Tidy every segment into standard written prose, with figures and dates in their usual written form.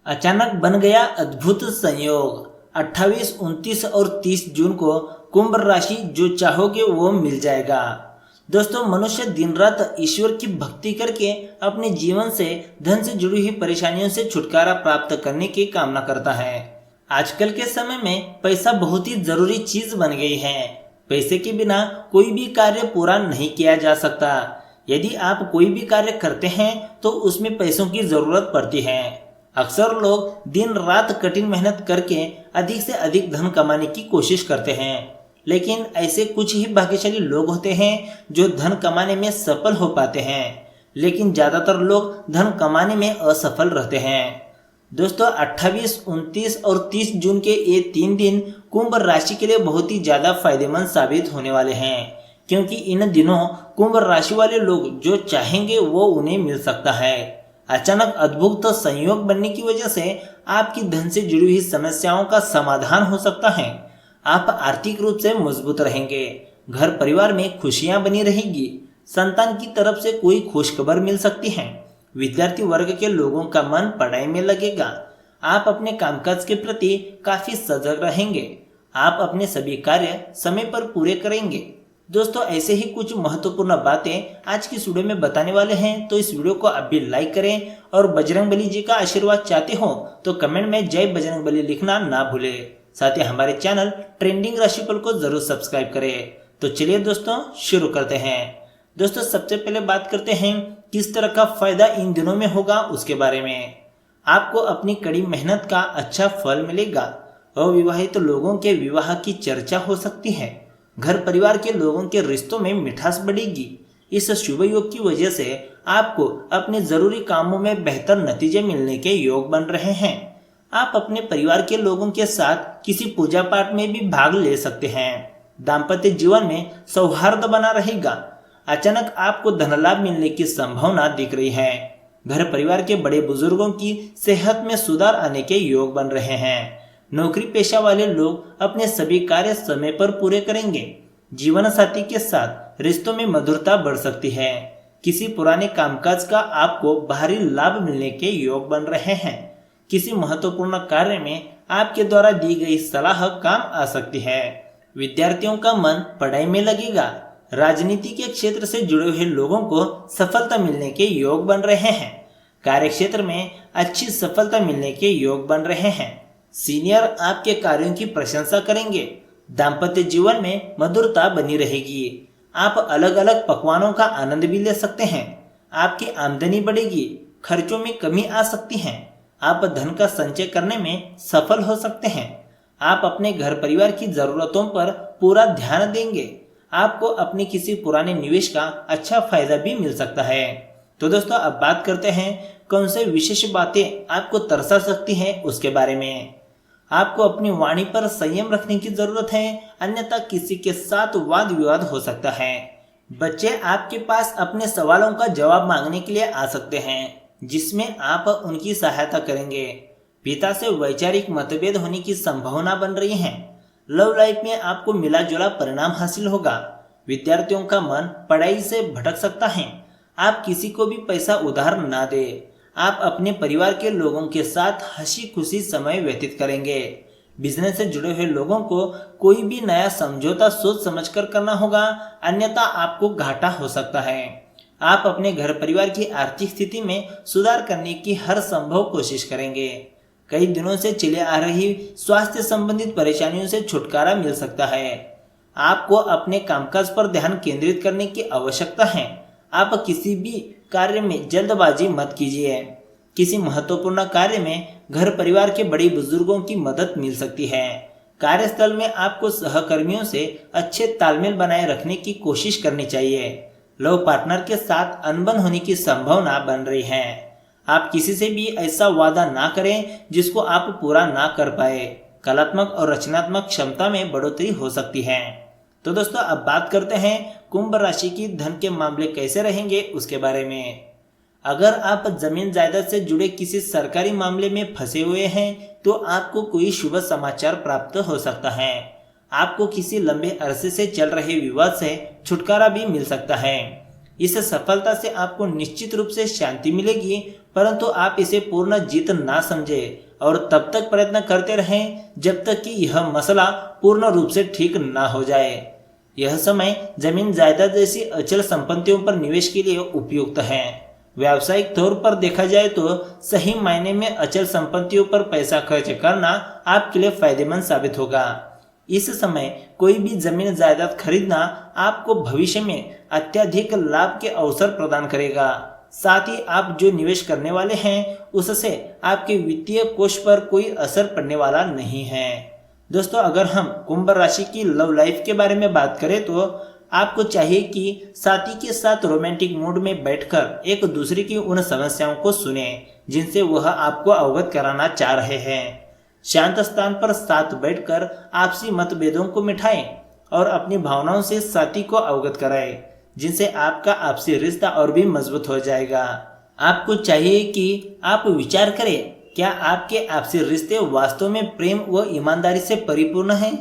अचानक बन गया अद्भुत संयोग। 28, 29 और 30 जून को कुंभ राशि जो चाहोगे वो मिल जाएगा। दोस्तों, मनुष्य दिन रात ईश्वर की भक्ति करके अपने जीवन से धन से जुड़ी हुई परेशानियों से छुटकारा प्राप्त करने की कामना करता है। आजकल के समय में पैसा बहुत ही जरूरी चीज बन गई है। पैसे के बिना कोई भी कार्य पूरा नहीं किया जा सकता। यदि आप कोई भी कार्य करते हैं तो उसमें पैसों की जरूरत पड़ती है। अक्सर लोग दिन रात कठिन मेहनत करके अधिक से अधिक धन कमाने की कोशिश करते हैं, लेकिन ऐसे कुछ ही भाग्यशाली लोग होते हैं जो धन कमाने में सफल हो पाते हैं, लेकिन ज्यादातर लोग धन कमाने में असफल रहते हैं। दोस्तों, 28, 29 और 30 जून के ये 3 दिन कुंभ राशि के लिए बहुत ही ज्यादा फायदेमंद साबित होने वाले हैं, क्योंकि इन दिनों कुंभ राशि वाले लोग जो चाहेंगे वो उन्हें मिल सकता है। अचानक अद्भुत संयोग बनने की वजह से आपकी धन से जुड़ी हुई समस्याओं का समाधान हो सकता है। आप आर्थिक रूप से मजबूत रहेंगे, घर परिवार में खुशियां बनी रहेगी, संतान की तरफ से कोई खुशखबर मिल सकती है। विद्यार्थी वर्ग के लोगों का मन पढ़ाई में लगेगा। आप अपने कामकाज के प्रति काफी सजग रहेंगे। आप अपने सभी कार्य समय पर पूरे करेंगे। दोस्तों, ऐसे ही कुछ महत्वपूर्ण बातें आज की इस वीडियो में बताने वाले हैं, तो इस वीडियो को अभी लाइक करें और बजरंगबली जी का आशीर्वाद चाहते हो तो कमेंट में जय बजरंगबली लिखना ना भूले। साथ ही हमारे चैनल ट्रेंडिंग राशिफल को जरूर सब्सक्राइब करें। तो चलिए दोस्तों, शुरू करते हैं। दोस्तों, सबसे पहले बात करते हैं किस तरह का फायदा इन दिनों में होगा उसके बारे में। आपको अपनी कड़ी मेहनत का अच्छा फल मिलेगा। अविवाहित लोगों के विवाह की चर्चा हो सकती है। घर परिवार के लोगों के रिश्तों में मिठास बढ़ेगी। इस शुभ योग की वजह से आपको अपने जरूरी कामों में बेहतर नतीजे मिलने के योग बन रहे हैं। आप अपने परिवार के लोगों के साथ किसी पूजा पाठ में भी भाग ले सकते हैं। दाम्पत्य जीवन में सौहार्द बना रहेगा। अचानक आपको धन लाभ मिलने की संभावना दिख रही है। घर परिवार के बड़े बुजुर्गों की सेहत में सुधार आने के योग बन रहे हैं। नौकरी पेशा वाले लोग अपने सभी कार्य समय पर पूरे करेंगे। जीवन साथी के साथ रिश्तों में मधुरता बढ़ सकती है। किसी पुराने कामकाज का आपको भारी लाभ मिलने के योग बन रहे हैं। किसी महत्वपूर्ण कार्य में आपके द्वारा दी गई सलाह काम आ सकती है। विद्यार्थियों का मन पढ़ाई में लगेगा। राजनीति के क्षेत्र से जुड़े हुए लोगों को सफलता मिलने के योग बन रहे हैं। कार्य क्षेत्र में अच्छी सफलता मिलने के योग बन रहे हैं। सीनियर आपके कार्यों की प्रशंसा करेंगे। दाम्पत्य जीवन में मधुरता बनी रहेगी। आप अलग अलग पकवानों का आनंद भी ले सकते हैं। आपकी आमदनी बढ़ेगी। खर्चों में कमी आ सकती है। आप धन का संचय करने में सफल हो सकते हैं। आप अपने घर परिवार की जरूरतों पर पूरा ध्यान देंगे। आपको अपने किसी पुराने निवेश का अच्छा फायदा भी मिल सकता है। तो दोस्तों, अब बात करते हैं कौन से विशेष बातें आपको तरसा सकती है उसके बारे में। आपको अपनी वाणी पर संयम रखने की जरूरत है, अन्यथा किसी के साथ वाद विवाद हो सकता है। बच्चे आपके पास अपने सवालों का जवाब मांगने के लिए आ सकते हैं, जिसमें आप उनकी सहायता करेंगे। पिता से वैचारिक मतभेद होने की संभावना बन रही है। लव लाइफ में आपको मिला जुला परिणाम हासिल होगा। विद्यार्थियों का मन पढ़ाई से भटक सकता है। आप किसी को भी पैसा उधार ना दें। आप अपने परिवार के लोगों के साथ हंसी खुशी समय व्यतीत करेंगे। बिजनेस से जुड़े हुए लोगों को कोई भी नया समझौता सोच समझकर करना होगा, अन्यथा आपको घाटा हो सकता है। आप अपने घर परिवार की आर्थिक स्थिति में सुधार करने की हर संभव कोशिश करेंगे। कई दिनों से चले आ रही स्वास्थ्य संबंधित परेशानियों से छुटकारा मिल सकता है। आपको अपने कामकाज पर ध्यान केंद्रित करने की आवश्यकता है। आप किसी भी कार्य में जल्दबाजी मत कीजिए। किसी महत्वपूर्ण कार्य में घर परिवार के बड़े बुजुर्गों की मदद मिल सकती है। कार्यस्थल में आपको सहकर्मियों से अच्छे तालमेल बनाए रखने की कोशिश करनी चाहिए। लव पार्टनर के साथ अनबन होने की संभावना बन रही है। आप किसी से भी ऐसा वादा ना करें जिसको आप पूरा ना कर पाए। कलात्मक और रचनात्मक क्षमता में बढ़ोतरी हो सकती है। तो दोस्तों, अब बात करते हैं कुंभ राशि की धन के मामले कैसे रहेंगे उसके बारे में। अगर आप जमीन जायदाद से जुड़े किसी सरकारी मामले में फंसे हुए हैं तो आपको कोई शुभ समाचार प्राप्त हो सकता है। आपको किसी लंबे अरसे से चल रहे विवाद से छुटकारा भी मिल सकता है। इस सफलता से आपको निश्चित रूप से शांति मिलेगी परंतु आप इसे पूर्ण जीत ना समझे और तब तक प्रयत्न करते रहें जब तक कि यह मसला पूर्ण रूप से ठीक ना हो जाए। यह समय जमीन जायदाद जैसी अचल संपत्तियों पर निवेश के लिए उपयुक्त है। व्यावसायिक तौर पर देखा जाए तो सही मायने में अचल संपत्तियों पर पैसा खर्च करना आपके लिए फायदेमंद साबित होगा। इस समय कोई भी जमीन जायदाद खरीदना आपको भविष्य में अत्यधिक लाभ के अवसर प्रदान करेगा। साथ ही आप जो निवेश करने वाले हैं उससे आपके वित्तीय कोष पर कोई असर पड़ने वाला नहीं है। दोस्तों, अगर हम कुंभ राशि की लव लाइफ के बारे में बात करें तो आपको चाहिए कि साथी के साथ रोमांटिक मूड में बैठकर एक दूसरे की उन समस्याओं को सुने जिनसे वह आपको अवगत कराना चाह रहे हैं। शांत स्थान पर साथ बैठकर आपसी मतभेदों को मिटाएं और अपनी भावनाओं से साथी को अवगत कराएं, जिनसे आपका आपसी रिश्ता और भी मजबूत हो जाएगा। आपको चाहिए कि आप विचार करें, क्या आपके आपसी रिश्ते वास्तव में प्रेम व ईमानदारी से परिपूर्ण हैं?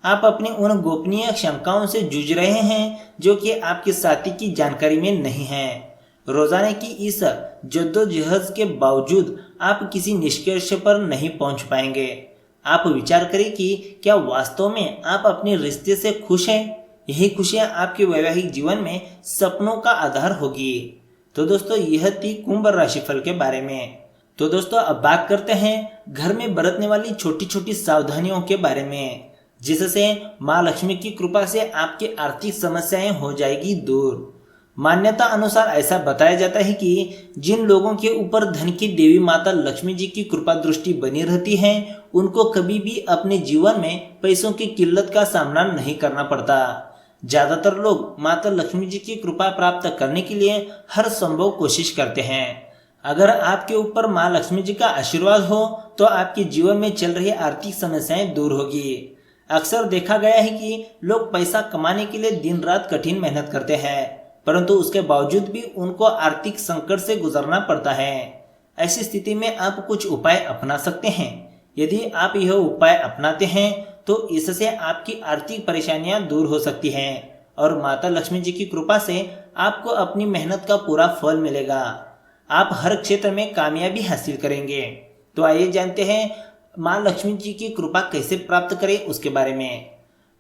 आप अपनी उन गोपनीय शंकाओं से जूझ रहे हैं जो कि आपके साथी की जानकारी में नहीं है। रोजाना की इस जद्दोजहद के बावजूद आप किसी निष्कर्ष पर नहीं पहुंच पाएंगे। आप विचार करें कि क्या वास्तव में आप अपने रिश्ते से खुश हैं? यही खुशियां आपके वैवाहिक जीवन में सपनों का आधार होगी। तो दोस्तों, यह थी कुंभ राशिफल के बारे में। तो दोस्तों, अब बात करते हैं घर में बरतने वाली छोटी छोटी सावधानियों के बारे में, जिससे माँ लक्ष्मी की कृपा से आपकी आर्थिक समस्याएं हो जाएगी दूर। मान्यता अनुसार ऐसा बताया जाता है कि जिन लोगों के ऊपर धन की देवी माता लक्ष्मी जी की कृपा दृष्टि बनी रहती है उनको कभी भी अपने जीवन में पैसों की किल्लत का सामना नहीं करना पड़ता। ज्यादातर लोग माता लक्ष्मी जी की कृपा प्राप्त करने के लिए हर संभव कोशिश करते हैं। अगर आपके ऊपर माँ लक्ष्मी जी का आशीर्वाद हो तो आपके जीवन में चल रही आर्थिक समस्याएं दूर होगी। अक्सर देखा गया है कि लोग पैसा कमाने के लिए दिन रात कठिन मेहनत करते हैं, परंतु उसके बावजूद भी उनको आर्थिक संकट से गुजरना पड़ता है। ऐसी स्थिति में आप कुछ उपाय अपना सकते हैं। यदि आप यह उपाय अपनाते हैं तो इससे आपकी आर्थिक परेशानियां दूर हो सकती हैं और माता लक्ष्मी जी की कृपा से आपको अपनी मेहनत का पूरा फल मिलेगा। आप हर क्षेत्र में कामयाबी हासिल करेंगे। तो आइए जानते हैं माँ लक्ष्मी जी की कृपा कैसे प्राप्त करें उसके बारे में।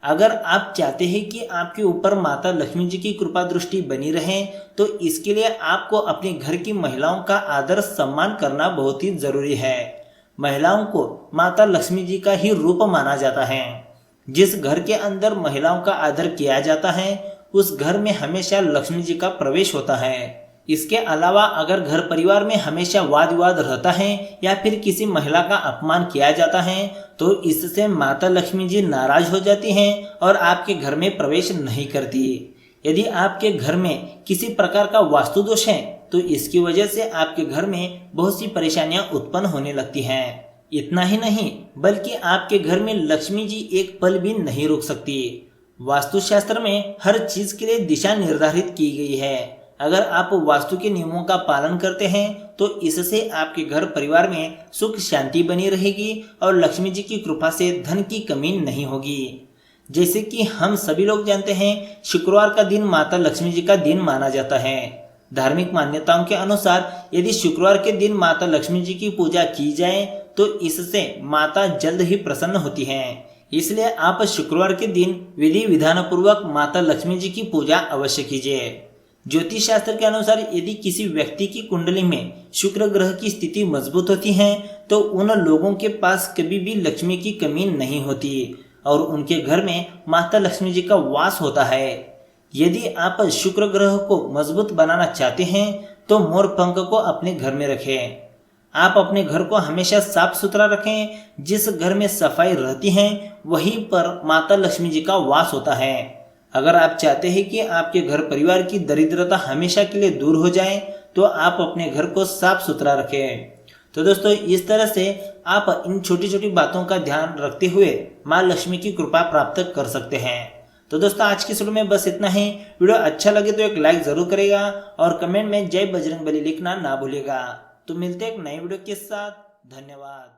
अगर आप चाहते हैं कि आपके ऊपर माता लक्ष्मी जी की कृपा दृष्टि बनी रहे तो इसके लिए आपको अपने घर की महिलाओं का आदर सम्मान करना बहुत ही जरूरी है। महिलाओं को माता लक्ष्मी जी का ही रूप माना जाता है। जिस घर के अंदर महिलाओं का आदर किया जाता है उस घर में हमेशा लक्ष्मी जी का प्रवेश होता है। इसके अलावा अगर घर परिवार में हमेशा वाद विवाद रहता है या फिर किसी महिला का अपमान किया जाता है तो इससे माता लक्ष्मी जी नाराज हो जाती हैं और आपके घर में प्रवेश नहीं करती। यदि आपके घर में किसी प्रकार का वास्तु दोष है तो इसकी वजह से आपके घर में बहुत सी परेशानियां उत्पन्न होने लगती हैं। इतना ही नहीं बल्कि आपके घर में लक्ष्मी जी एक पल भी नहीं रुक सकती। वास्तुशास्त्र में हर चीज के लिए दिशा निर्धारित की गई है। अगर आप वास्तु के नियमों का पालन करते हैं तो इससे आपके घर परिवार में सुख शांति बनी रहेगी और लक्ष्मी जी की कृपा से धन की कमी नहीं होगी। जैसे कि हम सभी लोग जानते हैं शुक्रवार का दिन माता लक्ष्मी जी का दिन माना जाता है। धार्मिक मान्यताओं के अनुसार यदि शुक्रवार के दिन माता लक्ष्मी जी की पूजा की जाए तो इससे माता जल्द ही प्रसन्न होती हैं। इसलिए आप शुक्रवार के दिन विधि विधान पूर्वक माता लक्ष्मी जी की पूजा अवश्य कीजिए। ज्योतिष शास्त्र के अनुसार यदि किसी व्यक्ति की कुंडली में शुक्र ग्रह की स्थिति मजबूत होती है तो उन लोगों के पास कभी भी लक्ष्मी की कमी नहीं होती और उनके घर में माता लक्ष्मी जी का वास होता है। यदि आप शुक्र ग्रह को मजबूत बनाना चाहते हैं तो मोर पंख को अपने घर में रखें। आप अपने घर को हमेशा साफ सुथरा रखें। जिस घर में सफाई रहती है वहीं पर माता लक्ष्मी जी का वास होता है। अगर आप चाहते हैं कि आपके घर परिवार की दरिद्रता हमेशा के लिए दूर हो जाए तो आप अपने घर को साफ सुथरा रखें। तो दोस्तों, इस तरह से आप इन छोटी छोटी बातों का ध्यान रखते हुए माँ लक्ष्मी की कृपा प्राप्त कर सकते हैं। तो दोस्तों, आज की वीडियो में बस इतना ही। वीडियो अच्छा लगे तो एक लाइक जरूर करेगा और कमेंट में जय बजरंगबली लिखना ना भूलिएगा। तो मिलते हैं एक नई वीडियो के साथ। धन्यवाद।